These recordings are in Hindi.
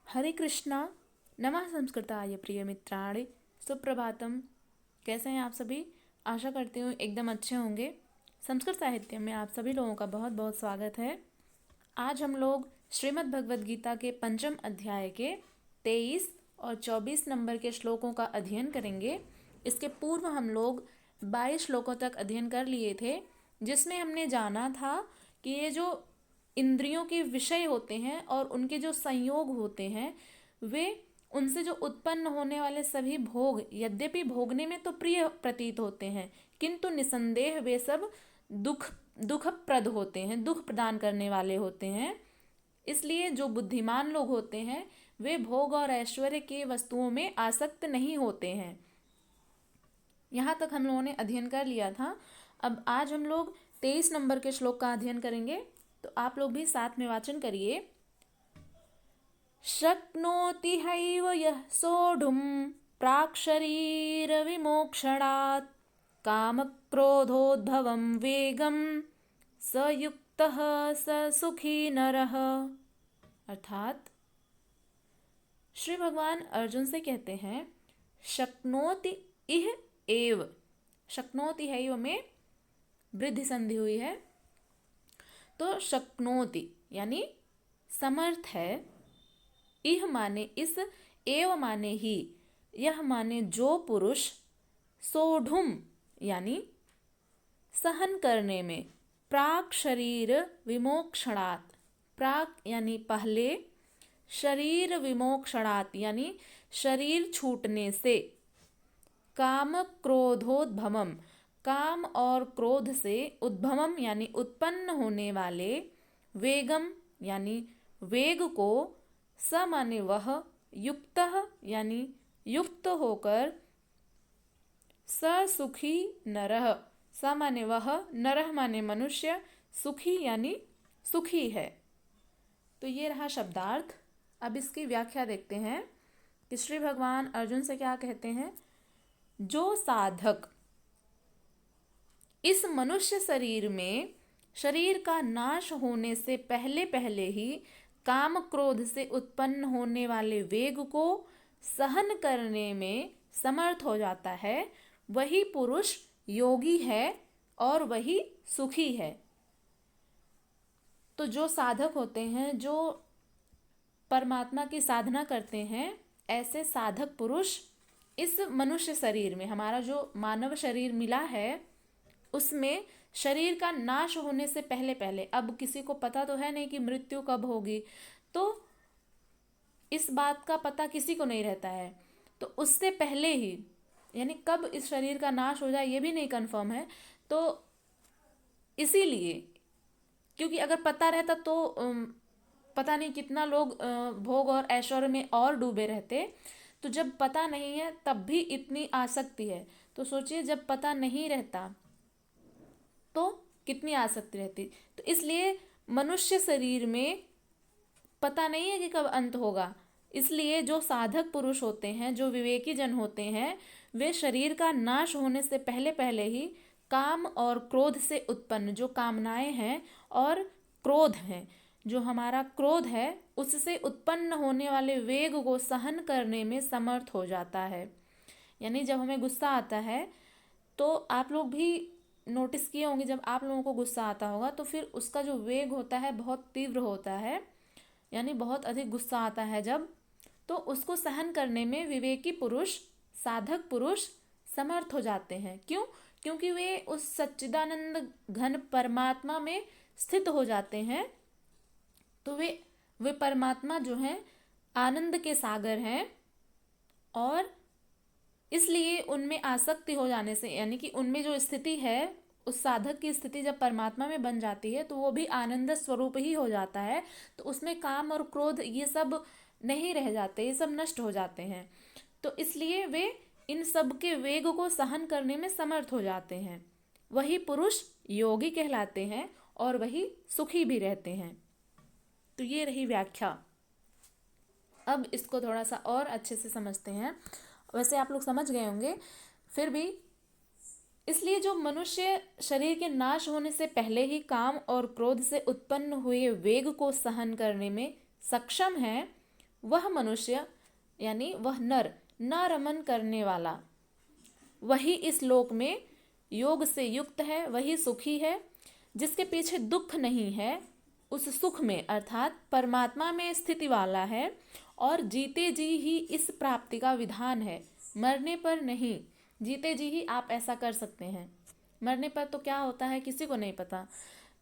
हरे कृष्णा। नमः संस्कृताय प्रिय मित्राणि। सुप्रभातम। कैसे हैं आप सभी? आशा करती हूँ एकदम अच्छे होंगे। संस्कृत साहित्य में आप सभी लोगों का बहुत बहुत स्वागत है। आज हम लोग श्रीमद् भगवद गीता के पंचम अध्याय के 23 और 24 नंबर के श्लोकों का अध्ययन करेंगे। इसके पूर्व हम लोग 22 श्लोकों तक अध्ययन कर लिए थे, जिसमें हमने जाना था कि ये जो इंद्रियों के विषय होते हैं और उनके जो संयोग होते हैं, वे उनसे जो उत्पन्न होने वाले सभी भोग यद्यपि भोगने में तो प्रिय प्रतीत होते हैं, किंतु निसंदेह वे सब दुखप्रद होते हैं, दुख प्रदान करने वाले होते हैं। इसलिए जो बुद्धिमान लोग होते हैं वे भोग और ऐश्वर्य के वस्तुओं में आसक्त नहीं होते हैं। यहाँ तक हम लोगों ने अध्ययन कर लिया था। अब आज हम लोग 23 नंबर के श्लोक का अध्ययन करेंगे, तो आप लोग भी साथ में वाचन करिए। शक्नोति हैव यः सोढुं प्राक्शरीर विमोक्षणात् कामक्रोधोद्भवं वेगं स युक्तः स सुखी नरः। अर्थात श्री भगवान अर्जुन से कहते हैं, शक्नोति इह एव। शक्नोति हैव में वृद्धि संधि हुई है, तो शक्नोति यानी समर्थ है, इह माने इस, एव माने ही, यह माने जो पुरुष, सोढुम यानी सहन करने में, प्राक शरीर विमोक्षणात्, प्राक यानी पहले, शरीर विमोक्षणात् यानी शरीर छूटने से, काम क्रोधोद्भवम काम और क्रोध से, उद्भवम यानी उत्पन्न होने वाले, वेगम यानी वेग को, स माने वह, युक्तः यानी युक्त होकर, स सुखी नरः स माने वह, नरः माने मनुष्य, सुखी यानी सुखी है। तो ये रहा शब्दार्थ। अब इसकी व्याख्या देखते हैं कि श्री भगवान अर्जुन से क्या कहते हैं। जो साधक इस मनुष्य शरीर में शरीर का नाश होने से पहले पहले ही काम क्रोध से उत्पन्न होने वाले वेग को सहन करने में समर्थ हो जाता है, वही पुरुष योगी है और वही सुखी है। तो जो साधक होते हैं, जो परमात्मा की साधना करते हैं, ऐसे साधक पुरुष इस मनुष्य शरीर में, हमारा जो मानव शरीर मिला है, उसमें शरीर का नाश होने से पहले पहले, अब किसी को पता तो है नहीं कि मृत्यु कब होगी, तो इस बात का पता किसी को नहीं रहता है। तो उससे पहले ही, यानी कब इस शरीर का नाश हो जाए ये भी नहीं कंफर्म है। तो इसीलिए, क्योंकि अगर पता रहता तो पता नहीं कितना लोग भोग और ऐश्वर्य में और डूबे रहते। तो जब पता नहीं है तब भी इतनी आसक्ति है, तो सोचिए जब पता नहीं रहता तो कितनी आसक्ति रहती। तो इसलिए मनुष्य शरीर में पता नहीं है कि कब अंत होगा, इसलिए जो साधक पुरुष होते हैं, जो विवेकी जन होते हैं, वे शरीर का नाश होने से पहले पहले ही काम और क्रोध से उत्पन्न जो कामनाएं हैं और क्रोध हैं, जो हमारा क्रोध है, उससे उत्पन्न होने वाले वेग को सहन करने में समर्थ हो जाता है। यानी जब हमें गुस्सा आता है, तो आप लोग भी नोटिस किए होंगे, जब आप लोगों को गुस्सा आता होगा तो फिर उसका जो वेग होता है बहुत तीव्र होता है, यानी बहुत अधिक गुस्सा आता है जब, तो उसको सहन करने में विवेकी पुरुष, साधक पुरुष समर्थ हो जाते हैं। क्यों? क्योंकि वे उस सच्चिदानंद घन परमात्मा में स्थित हो जाते हैं। तो वे परमात्मा जो हैं आनंद के सागर हैं, और इसलिए उनमें आसक्ति हो जाने से, यानी कि उनमें जो स्थिति है, उस साधक की स्थिति जब परमात्मा में बन जाती है तो वो भी आनंद स्वरूप ही हो जाता है। तो उसमें काम और क्रोध ये सब नहीं रह जाते, ये सब नष्ट हो जाते हैं। तो इसलिए वे इन सब के वेग को सहन करने में समर्थ हो जाते हैं। वही पुरुष योगी कहलाते हैं और वही सुखी भी रहते हैं। तो ये रही व्याख्या। अब इसको थोड़ा सा और अच्छे से समझते हैं। वैसे आप लोग समझ गए होंगे, फिर भी इसलिए जो मनुष्य शरीर के नाश होने से पहले ही काम और क्रोध से उत्पन्न हुए वेग को सहन करने में सक्षम है, वह मनुष्य यानी वह नर न रमन करने वाला, वही इस लोक में योग से युक्त है, वही सुखी है। जिसके पीछे दुख नहीं है, उस सुख में अर्थात परमात्मा में स्थिति वाला है, और जीते जी ही इस प्राप्ति का विधान है, मरने पर नहीं। जीते जी ही आप ऐसा कर सकते हैं, मरने पर तो क्या होता है किसी को नहीं पता।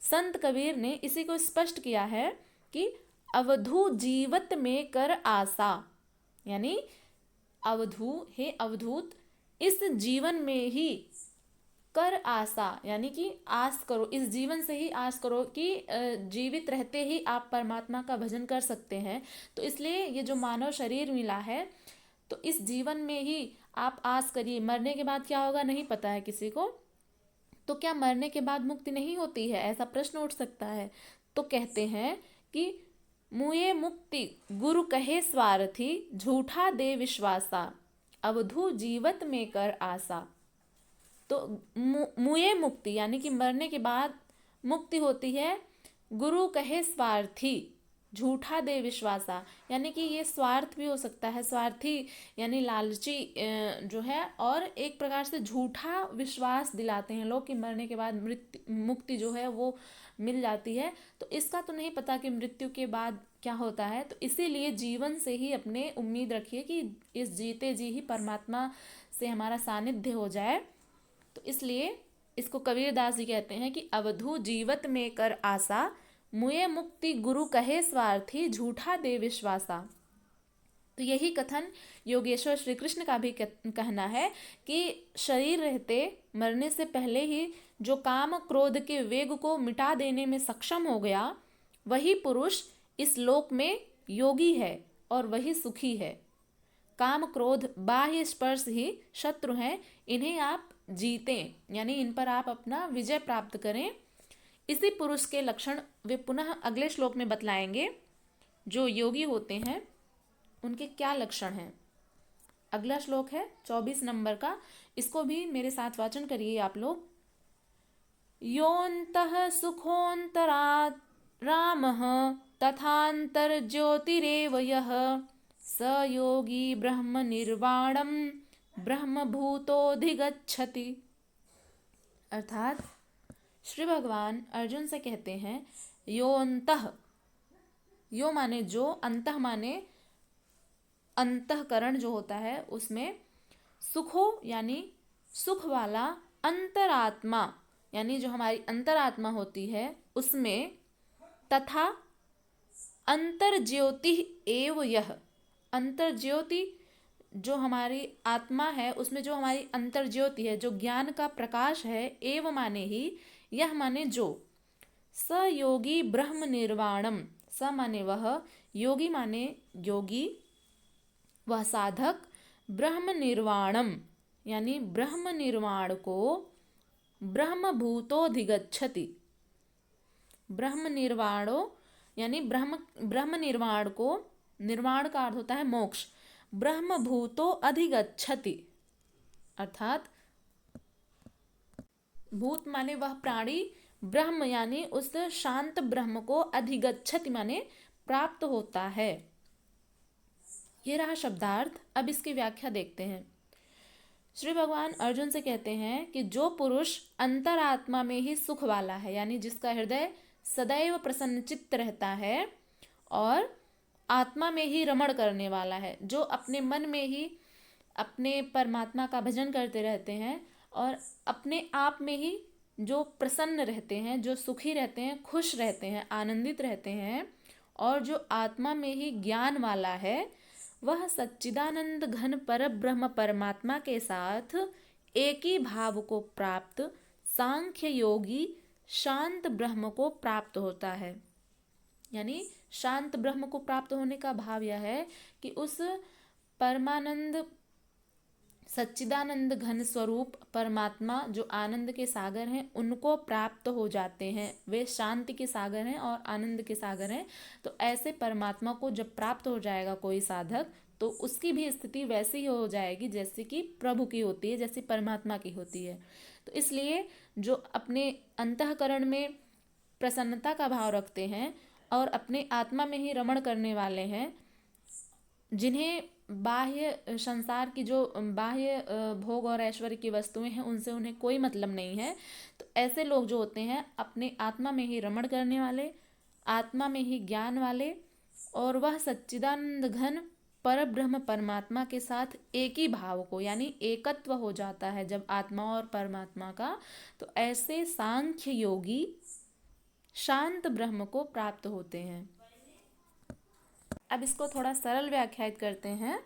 संत कबीर ने इसी को स्पष्ट किया है कि अवधू जीवत में कर आशा, यानी अवधू हे अवधूत, इस जीवन में ही कर आशा, यानी कि आस करो, इस जीवन से ही आस करो कि जीवित रहते ही आप परमात्मा का भजन कर सकते हैं। तो इसलिए ये जो मानव शरीर मिला है, तो इस जीवन में ही आप आस करिए। मरने के बाद क्या होगा नहीं पता है किसी को, तो क्या मरने के बाद मुक्ति नहीं होती है, ऐसा प्रश्न उठ सकता है। तो कहते हैं कि मुए मुक्ति गुरु कहे स्वार्थी, झूठा दे विश्वासा, अवधू जीवत में कर आशा। तो मुए मुक्ति यानी कि मरने के बाद मुक्ति होती है, गुरु कहे स्वार्थी, झूठा दे विश्वासा, यानी कि ये स्वार्थ भी हो सकता है, स्वार्थी यानी लालची जो है, और एक प्रकार से झूठा विश्वास दिलाते हैं लोग कि मरने के बाद मुक्ति जो है वो मिल जाती है। तो इसका तो नहीं पता कि मृत्यु के बाद क्या होता है, तो इसीलिए जीवन से ही अपने उम्मीद रखिए कि इस जीते जी ही परमात्मा से हमारा सानिध्य हो जाए। तो इसलिए इसको कबीरदास जी कहते हैं कि अवधू जीवत में कर आशा, मुए मुक्ति गुरु कहे स्वार्थी, झूठा दे विश्वासा। तो यही कथन योगेश्वर श्री कृष्ण का भी कहना है कि शरीर रहते मरने से पहले ही जो काम क्रोध के वेग को मिटा देने में सक्षम हो गया, वही पुरुष इस लोक में योगी है और वही सुखी है। काम क्रोध बाह्य स्पर्श ही शत्रु हैं, इन्हें आप जीतें, यानी इन पर आप अपना विजय प्राप्त करें। इसी पुरुष के लक्षण वे पुनः अगले श्लोक में बतलाएंगे। जो योगी होते हैं उनके क्या लक्षण हैं। अगला श्लोक है 24 नंबर का, इसको भी मेरे साथ वाचन करिए आप लोग। योऽन्तः सुखोऽन्तरात् रामः, तथान्तर ज्योतिरेव यः, स योगी ब्रह्म निर्वाणम ब्रह्मभूतोऽधिगच्छति। अर्थात श्री भगवान अर्जुन से कहते हैं, योऽन्तः, यो माने जो, अंतः माने अंतःकरण जो होता है उसमें, सुखो यानी सुख वाला, अंतरात्मा यानी जो हमारी अंतरात्मा होती है उसमें, तथा अंतर्ज्योति एव यह, अंतर्ज्योति जो हमारी आत्मा है उसमें जो हमारी अंतर्ज्योति है, जो ज्ञान का प्रकाश है, एव माने ही, यह माने जो, स योगी ब्रह्म निर्वाणम, स माने वह, योगी माने योगी, वह साधक, ब्रह्म निर्वाणम यानी ब्रह्म निर्वाण को, ब्रह्मभूतोऽधिगच्छति, ब्रह्म निर्वाणो यानी ब्रह्म निर्वाण को, निर्वाण का अर्थ होता है मोक्ष, ब्रह्मभूतो अधिगच्छति, अर्थात भूत माने वह प्राणी, ब्रह्म यानी उस शांत ब्रह्म को, अधिगच्छति माने प्राप्त होता है। ये रहा शब्दार्थ। अब इसकी व्याख्या देखते हैं। श्री भगवान अर्जुन से कहते हैं कि जो पुरुष अंतरात्मा में ही सुख वाला है, यानी जिसका हृदय सदैव प्रसन्नचित्त रहता है और आत्मा में ही रमण करने वाला है, जो अपने मन में ही अपने परमात्मा का भजन करते रहते हैं और अपने आप में ही जो प्रसन्न रहते हैं, जो सुखी रहते हैं, खुश रहते हैं, आनंदित रहते हैं, और जो आत्मा में ही ज्ञान वाला है, वह सच्चिदानंद घन पर ब्रह्म परमात्मा के साथ एक ही भाव को प्राप्त सांख्य योगी शांत ब्रह्म को प्राप्त होता है। यानी शांत ब्रह्म को प्राप्त होने का भाव यह है कि उस परमानंद सच्चिदानंद घन स्वरूप परमात्मा जो आनंद के सागर हैं उनको प्राप्त हो जाते हैं। वे शांति के सागर हैं और आनंद के सागर हैं। तो ऐसे परमात्मा को जब प्राप्त हो जाएगा कोई साधक, तो उसकी भी स्थिति वैसी ही हो जाएगी जैसे कि प्रभु की होती है, जैसी परमात्मा की होती है। तो इसलिए जो अपने अंतःकरण में प्रसन्नता का भाव रखते हैं और अपने आत्मा में ही रमण करने वाले हैं जिन्हें बाह्य संसार की जो बाह्य भोग और ऐश्वर्य की वस्तुएं हैं उनसे उन्हें कोई मतलब नहीं है, तो ऐसे लोग जो होते हैं अपने आत्मा में ही रमण करने वाले, आत्मा में ही ज्ञान वाले, और वह सच्चिदानंद घन पर ब्रह्म परमात्मा के साथ एक ही भाव को यानी एकत्व हो जाता है जब आत्मा और परमात्मा का, तो ऐसे सांख्य योगी शांत ब्रह्म को प्राप्त होते हैं। अब इसको थोड़ा सरल व्याख्यायित करते हैं।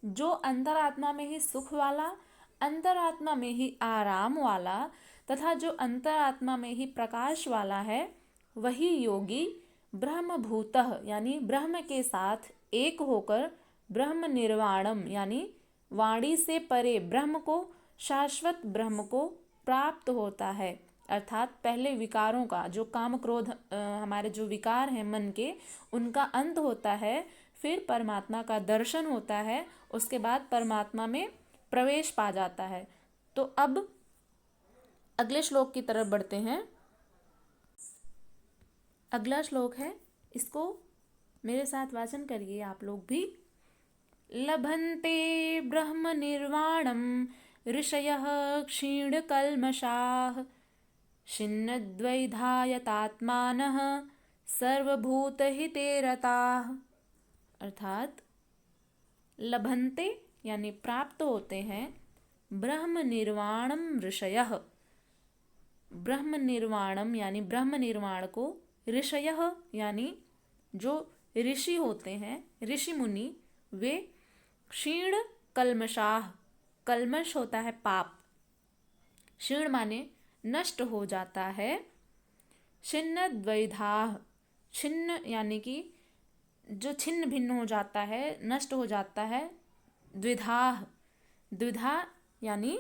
जो अंतरात्मा में ही सुख वाला, अंतरात्मा में ही आराम वाला तथा जो अंतरात्मा में ही प्रकाश वाला है, वही योगी ब्रह्मभूतः यानी ब्रह्म के साथ एक होकर ब्रह्म निर्वाणम यानी वाणी से परे ब्रह्म को, शाश्वत ब्रह्म को प्राप्त होता है। अर्थात पहले विकारों का जो काम क्रोध हमारे जो विकार हैं मन के, उनका अंत होता है, फिर परमात्मा का दर्शन होता है, उसके बाद परमात्मा में प्रवेश पा जाता है। तो अब अगले श्लोक की तरफ बढ़ते हैं। अगला श्लोक है, इसको मेरे साथ वाचन करिए आप लोग भी। लभन्ते ब्रह्म निर्वाणम ऋषयः क्षीणकल्मषाः छिन्नद्वैधायतात्मानः सर्वभूतहिते रताः। अर्थात लभन्ते यानी प्राप्त होते हैं, ब्रह्म निर्वाणम ऋषयः, ब्रह्म निर्वाणम यानी ब्रह्म निर्वाण को, ऋषयः यानी जो ऋषि होते हैं, ऋषि मुनि, वे क्षीण कल्मषाः, कल्मष होता है पाप, क्षीण माने नष्ट हो जाता है, छिन्न द्वैधाः, छिन्न यानी कि जो छिन्न भिन्न हो जाता है, नष्ट हो जाता है, द्विधाः, द्विधा यानी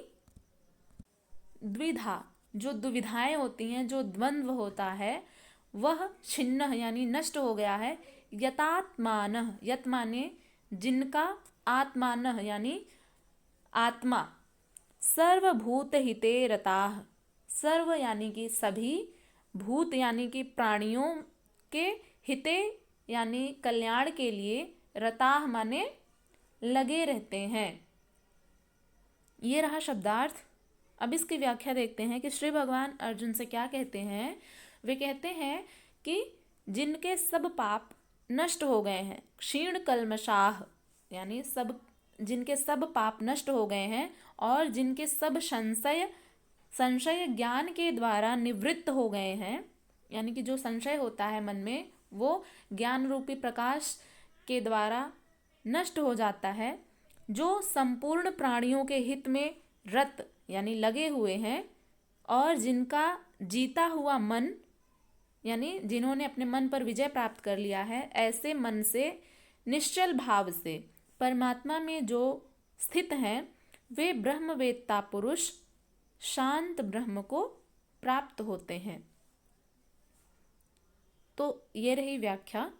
द्विधा जो दुविधाएं होती हैं, जो द्वंद्व होता है, वह छिन्न यानी नष्ट हो गया है। यतात्मान, यत माने जिनका, आत्मान यानी आत्मा, सर्वभूत हिते रताः, सर्व यानी कि सभी, भूत यानी कि प्राणियों के, हिते यानी कल्याण के लिए, रताः माने लगे रहते हैं। ये रहा शब्दार्थ। अब इसकी व्याख्या देखते हैं कि श्री भगवान अर्जुन से क्या कहते हैं। वे कहते हैं कि जिनके सब पाप नष्ट हो गए हैं, क्षीण कल्मषाः यानी सब, जिनके सब पाप नष्ट हो गए हैं और जिनके सब संशय ज्ञान के द्वारा निवृत्त हो गए हैं, यानी कि जो संशय होता है मन में वो ज्ञान रूपी प्रकाश के द्वारा नष्ट हो जाता है, जो संपूर्ण प्राणियों के हित में रत यानी लगे हुए हैं, और जिनका जीता हुआ मन यानी जिन्होंने अपने मन पर विजय प्राप्त कर लिया है, ऐसे मन से निश्चल भाव से परमात्मा में जो स्थित हैं, वे ब्रह्मवेत्ता पुरुष शांत ब्रह्म को प्राप्त होते हैं। तो ये रही व्याख्या।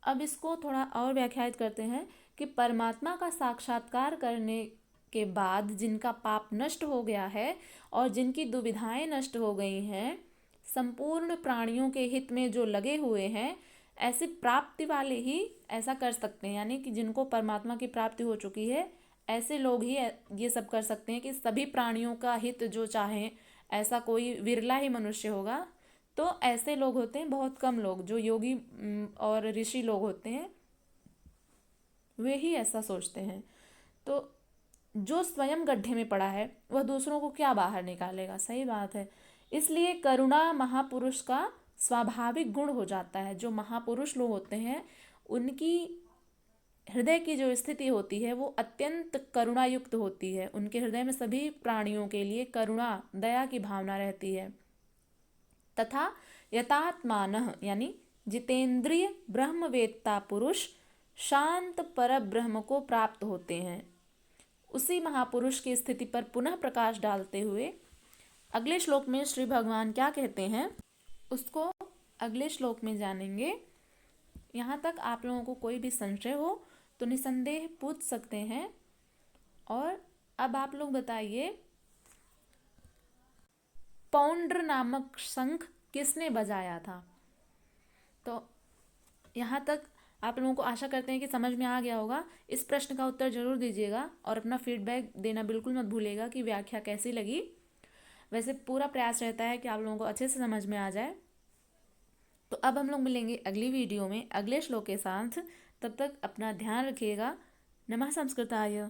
अब इसको थोड़ा और व्याख्यायित करते हैं कि परमात्मा का साक्षात्कार करने के बाद जिनका पाप नष्ट हो गया है और जिनकी दुविधाएं नष्ट हो गई हैं, संपूर्ण प्राणियों के हित में जो लगे हुए हैं, ऐसी प्राप्ति वाले ही ऐसा कर सकते हैं। यानी कि जिनको परमात्मा की प्राप्ति हो चुकी है, ऐसे लोग ही ये सब कर सकते हैं कि सभी प्राणियों का हित जो चाहें, ऐसा कोई विरला ही मनुष्य होगा। तो ऐसे लोग होते हैं, बहुत कम लोग, जो योगी और ऋषि लोग होते हैं, वे ही ऐसा सोचते हैं। तो जो स्वयं गड्ढे में पड़ा है वह दूसरों को क्या बाहर निकालेगा, सही बात है। इसलिए करुणा महापुरुष का स्वाभाविक गुण हो जाता है। जो महापुरुष लोग होते हैं उनकी हृदय की जो स्थिति होती है वो अत्यंत करुणायुक्त होती है। उनके हृदय में सभी प्राणियों के लिए करुणा, दया की भावना रहती है। तथा यतात्मानः यानी जितेंद्रिय ब्रह्मवेत्ता पुरुष शांत पर ब्रह्म को प्राप्त होते हैं। उसी महापुरुष की स्थिति पर पुनः प्रकाश डालते हुए अगले श्लोक में श्री भगवान क्या कहते हैं उसको अगले श्लोक में जानेंगे। यहाँ तक आप लोगों को कोई भी संशय हो तो निसंदेह पूछ सकते हैं। और अब आप लोग बताइए, पौंड्र नामक शंख किसने बजाया था? तो यहाँ तक आप लोगों को आशा करते हैं कि समझ में आ गया होगा। इस प्रश्न का उत्तर जरूर दीजिएगा और अपना फीडबैक देना बिल्कुल मत भूलिएगा कि व्याख्या कैसी लगी। वैसे पूरा प्रयास रहता है कि आप लोगों को अच्छे से समझ में आ जाए। तो अब हम लोग मिलेंगे अगली वीडियो में अगले श्लोक के साथ। तब तक अपना ध्यान रखिएगा। नमः संस्कृताय।